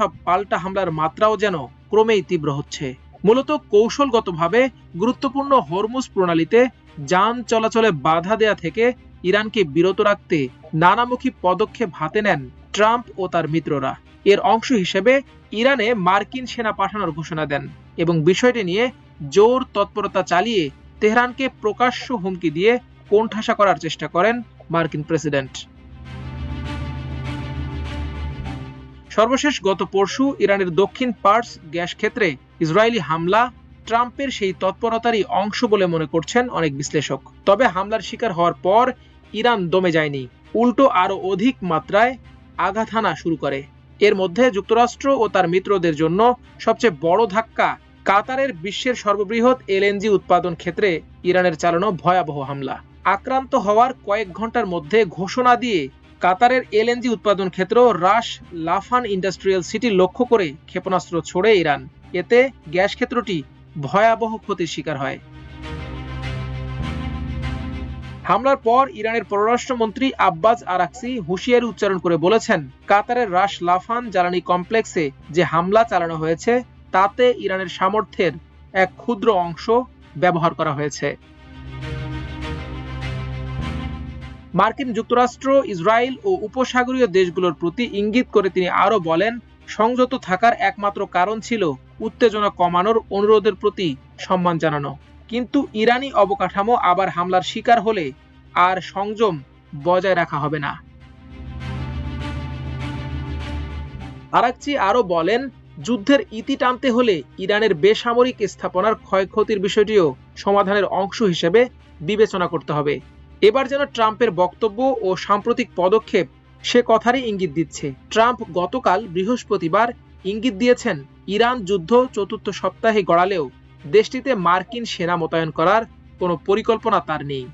সব পাল্টা হামলার মাত্রাও যেন ক্রমেই তীব্র হচ্ছে। মূলত কৌশলগতভাবে গুরুত্বপূর্ণ হরমুজ প্রণালীতে যান চলাচলে বাধা দেয়া থেকে ইরানকে বিরত রাখতে নানামুখী পদক্ষেপ হাতে নেন ট্রাম্প ও তার মিত্ররা। এর অংশ হিসেবে ইরানে মার্কিন সেনা পাঠানোর ঘোষণা দেন এবং বিষয়টি নিয়ে জোর তৎপরতা চালিয়ে তেহরানকে প্রকাশ্য হুমকি দিয়ে কোণঠাসা করার চেষ্টা করেন মার্কিন প্রেসিডেন্ট। সর্বশেষ গত পরশু ইরানের দক্ষিণ পার্স গ্যাস ক্ষেত্রে ইসরায়েলি হামলা ট্রাম্পের সেই তৎপরতারই অংশ বলে মনে করছেন অনেক বিশ্লেষক। তবে হামলার শিকার হওয়ার পর ইরান দমে যায়নি, উল্টো আরো অধিক মাত্রায় আঘাত হানা শুরু করে। এর মধ্যে যুক্তরাষ্ট্র ও তার মিত্রদের জন্য সবচেয়ে বড় ধাক্কা কাতারের বিশ্বের সর্ববৃহৎ এলএনজি উৎপাদন ক্ষেত্রে ইরানের চালানো ভয়াবহ হামলা। আক্রান্ত হওয়ার কয়েক ঘন্টার মধ্যে ঘোষণা দিয়ে কাতারের এলএনজি উৎপাদন ক্ষেত্র রাস লাফান ইন্ডাস্ট্রিয়াল সিটি লক্ষ্য করে ক্ষেপণাস্ত্র ছোড়ে ইরান। এতে গ্যাস ক্ষেত্রটি ভয়াবহ ক্ষতির শিকার হয়। হামলার পর ইরানের পররাষ্ট্রমন্ত্রী আব্বাস আরাকচি হুঁশিয়ারি উচ্চারণ করে বলেছেন, কাতারের রাস লাফান জ্বালানি কমপ্লেক্সে যে হামলা চালানো হয়েছে তাতে ইরানের সামর্থ্যের এক ক্ষুদ্র অংশ ব্যবহার করা হয়েছে। মার্কিন যুক্তরাষ্ট্র, ইসরায়েল ও উপসাগরীয় দেশগুলোর প্রতি ইঙ্গিত করে তিনি আরও বলেন, সংযত থাকার একমাত্র কারণ ছিল উত্তেজনা কমানোর অনুরোধের প্রতি সম্মান জানানো। কিন্তু ইরানি অবকাঠামো আবার হামলার শিকার হলে আর সংযম বজায় রাখা হবে না। আরাকচি আরও বলেন, যুদ্ধের ইতি টানতে হলে ইরানের বেসামরিক স্থাপনার ক্ষয়ক্ষতির বিষয়টিও সমাধানের অংশ হিসেবে বিবেচনা করতে হবে। এবার যেন ট্রাম্পের বক্তব্য ও সাম্প্রতিক পদক্ষেপ সে কথারই ইঙ্গিত দিচ্ছে। ট্রাম্প গতকাল বৃহস্পতিবার ইঙ্গিত দিয়েছেন, ইরান যুদ্ধ চতুর্থ সপ্তাহে গড়ালেও দেশটিতে মার্কিন সেনা মোতায়েন করার কোনো পরিকল্পনা তার নেই।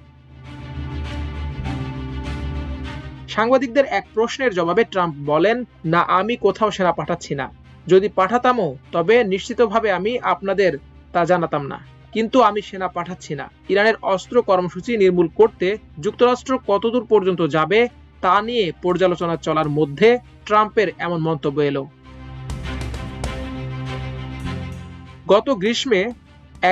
সাংবাদিকদের এক প্রশ্নের জবাবে ট্রাম্প বলেন, না, আমি কোথাও সেনা পাঠাচ্ছি না। যদি পাঠাতামও তবে নিশ্চিতভাবে আমি আপনাদের তা জানাতাম না। কিন্তু আমি সেনা পাঠাচ্ছি না। ইরানের অস্ত্র কর্মসূচি নির্মূল করতে যুক্তরাষ্ট্র কতদূর পর্যন্ত যাবে তা নিয়ে পর্যালোচনা চলার মধ্যে ট্রাম্পের এমন মন্তব্য এলো। গত গ্রীষ্মে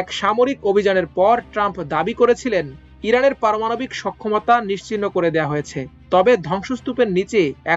এক সামরিক অভিযানের পর ট্রাম্প দাবি করেছিলেন, ইরানের পারমাণবিক সক্ষমতা নিশ্চিহ্ন করে দেওয়া হয়েছে, তবে ধ্বংসস্তূপের নিচে